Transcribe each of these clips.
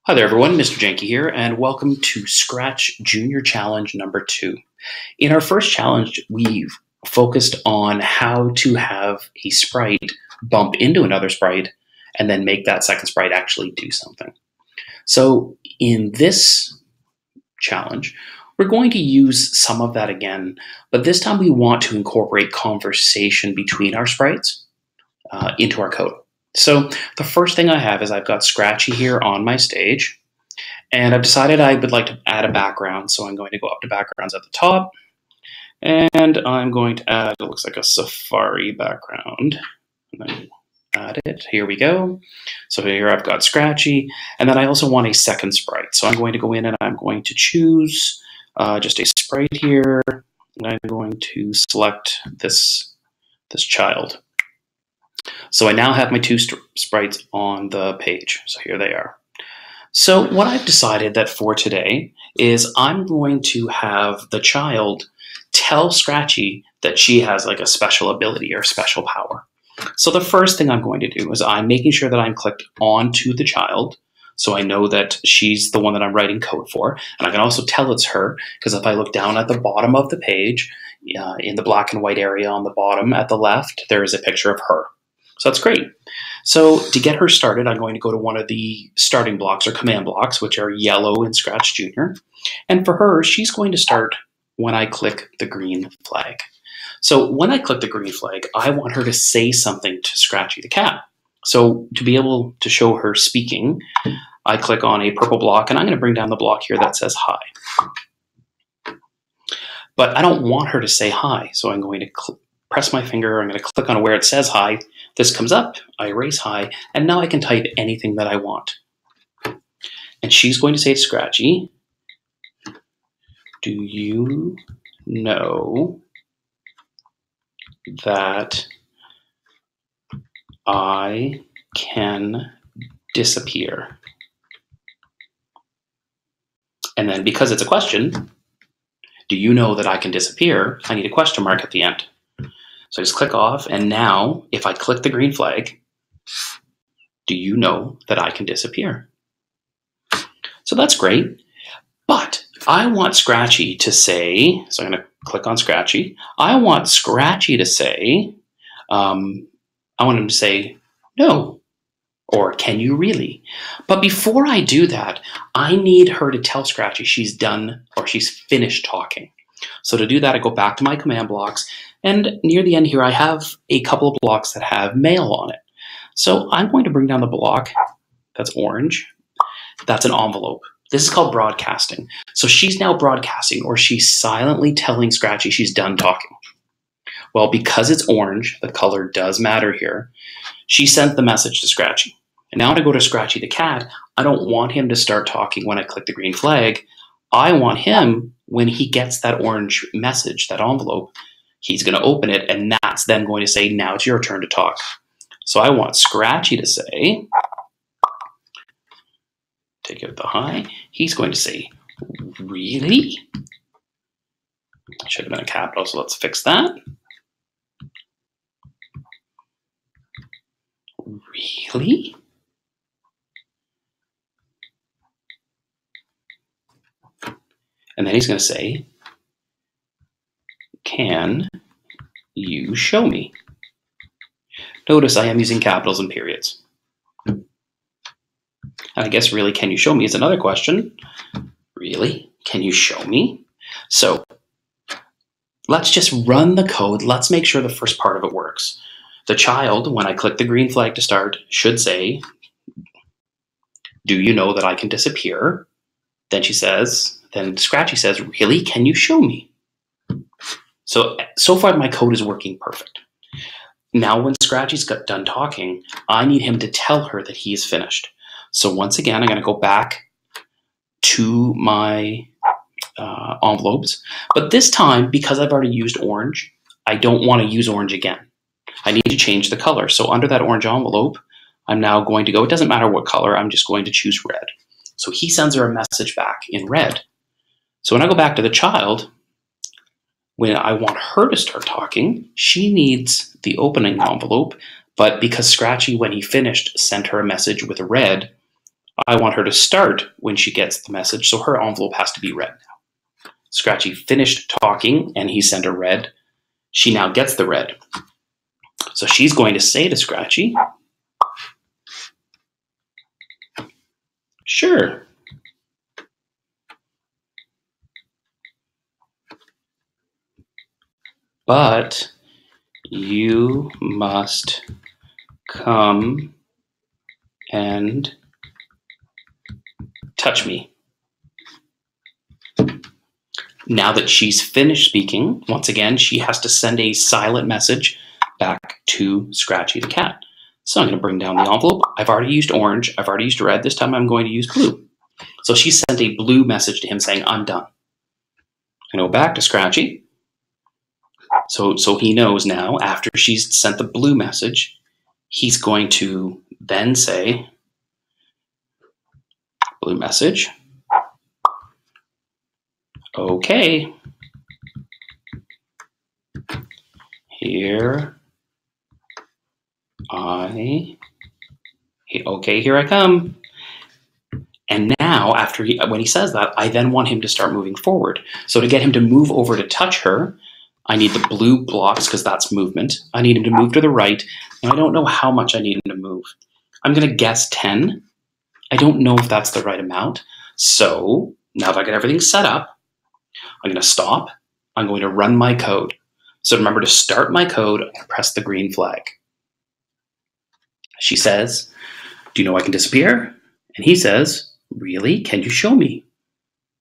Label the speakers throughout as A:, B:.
A: Hi there, everyone. Mr. Janky here, and welcome to Scratch Junior Challenge number 2. In our first challenge, we've focused on how to have a sprite bump into another sprite and then make that second sprite actually do something. So in this challenge, we're going to use some of that again, but this time we want to incorporate conversation between our sprites into our code. So the first thing I have is I've got Scratchy here on my stage, and I've decided I would like to add a background. So I'm going to go up to backgrounds at the top, and I'm going to add, it looks like a Safari background. And then add it, here we go. So here I've got Scratchy, and then I also want a second sprite. So I'm going to go in and I'm going to choose just a sprite here, and I'm going to select this child. So I now have my two sprites on the page. So here they are. So what I've decided that for today is I'm going to have the child tell Scratchy that she has like a special ability or special power. So the first thing I'm going to do is I'm making sure that I'm clicked onto the child, so I know that she's the one that I'm writing code for. And I can also tell it's her, because if I look down at the bottom of the page, in the black and white area on the bottom at the left, there is a picture of her. So that's great. So to get her started, I'm going to go to one of the starting blocks or command blocks, which are yellow in Scratch Junior. And for her, she's going to start when I click the green flag. So when I click the green flag, I want her to say something to Scratchy the cat. So to be able to show her speaking, I click on a purple block, and I'm going to bring down the block here that says hi. But I don't want her to say hi, so I'm going to press my finger, I'm going to click on where it says hi. This comes up, I erase hi, and now I can type anything that I want. And she's going to say to Scratchy, do you know that I can disappear? And then because it's a question, do you know that I can disappear? I need a question mark at the end. So I just click off, and now if I click the green flag, do you know that I can disappear? So that's great, but I want Scratchy to say, so I'm going to click on Scratchy. I want Scratchy to say, I want him to say, no, or can you really? But before I do that, I need her to tell Scratchy she's done or she's finished talking. So to do that, I go back to my command blocks, and near the end here, I have a couple of blocks that have mail on it. So I'm going to bring down the block that's orange. That's an envelope. This is called broadcasting. So she's now broadcasting, or she's silently telling Scratchy she's done talking. Well, because it's orange, the color does matter here. She sent the message to Scratchy. And now when I go to Scratchy the cat, I don't want him to start talking when I click the green flag. I want him, when he gets that orange message, that envelope, he's going to open it, and that's then going to say, now it's your turn to talk. So I want Scratchy to say, take out the hi, he's going to say, really? Should have been a capital, so let's fix that. Really? And then he's going to say, can you show me? Notice I am using capitals and periods. And I guess really, can you show me is another question. Really? Can you show me? So let's just run the code. Let's make sure the first part of it works. The child, when I click the green flag to start, should say, do you know that I can disappear? Then Scratchy says, really? Can you show me? So far my code is working perfect. Now when Scratchy's got done talking, I need him to tell her that he is finished. So once again, I'm going to go back to my envelopes. But this time, because I've already used orange, I don't want to use orange again. I need to change the color. So under that orange envelope, I'm now going to go, it doesn't matter what color, I'm just going to choose red. So he sends her a message back in red. So when I go back to the child, when I want her to start talking, she needs the opening envelope, but because Scratchy, when he finished, sent her a message with red, I want her to start when she gets the message, so her envelope has to be red now. Scratchy finished talking, and he sent a red. She now gets the red. So she's going to say to Scratchy, sure. But you must come and touch me. Now that she's finished speaking, once again, she has to send a silent message back to Scratchy the cat. So I'm going to bring down the envelope. I've already used orange. I've already used red. This time I'm going to use blue. So she sent a blue message to him saying, I'm done. I go back to Scratchy. So he knows now, after she's sent the blue message, he's going to then say, blue message. Okay. Here I come. And now, when he says that, I then want him to start moving forward. So to get him to move over to touch her, I need the blue blocks because that's movement. I need him to move to the right, and I don't know how much I need him to move. I'm going to guess 10. I don't know if that's the right amount. So now that I got everything set up, I'm going to stop. I'm going to run my code. So remember, to start my code, I'm going to press the green flag. She says, do you know I can disappear? And he says, really? Can you show me?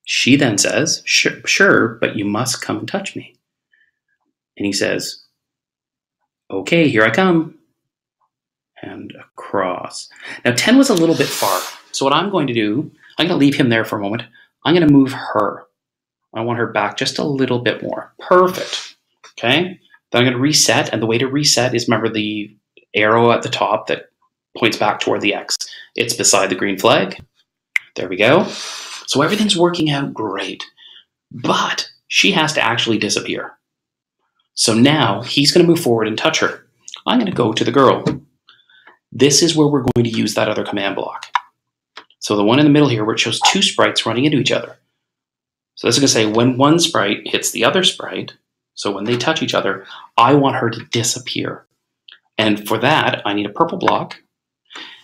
A: She then says, sure, but you must come and touch me. And he says, okay, here I come. And across. Now 10 was a little bit far. So what I'm going to do, I'm going to leave him there for a moment. I'm going to move her. I want her back just a little bit more. Perfect. Okay. Then I'm going to reset. And the way to reset is, remember the arrow at the top that points back toward the X. It's beside the green flag. There we go. So everything's working out great. But she has to actually disappear. So now he's going to move forward and touch her. I'm going to go to the girl. This is where we're going to use that other command block. So the one in the middle here, where it shows two sprites running into each other. So this is going to say when one sprite hits the other sprite, so when they touch each other, I want her to disappear. And for that, I need a purple block.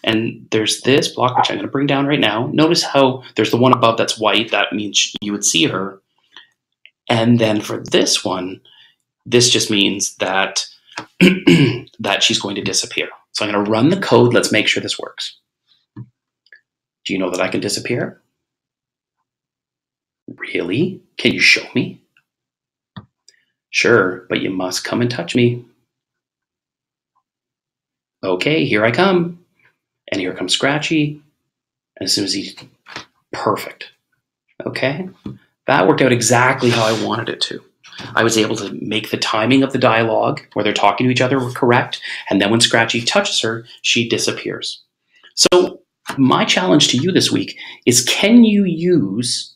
A: And there's this block, which I'm going to bring down right now. Notice how there's the one above that's white. That means you would see her. And then for this one, this just means that, that she's going to disappear. So I'm going to run the code. Let's make sure this works. Do you know that I can disappear? Really? Can you show me? Sure, but you must come and touch me. Okay, here I come. And here comes Scratchy. And as soon as he's perfect. Okay? That worked out exactly how I wanted it to. I was able to make the timing of the dialogue where they're talking to each other correct. And then when Scratchy touches her, she disappears. So my challenge to you this week is, can you use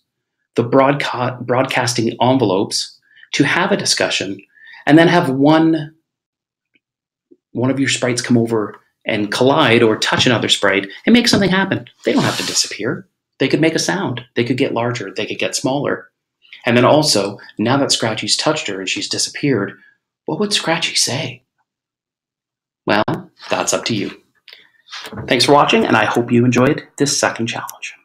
A: the broadcasting envelopes to have a discussion and then have one of your sprites come over and collide or touch another sprite and make something happen? They don't have to disappear. They could make a sound. They could get larger. They could get smaller. And then also, now that Scratchy's touched her and she's disappeared, what would Scratchy say? Well, that's up to you. Thanks for watching, and I hope you enjoyed this second challenge.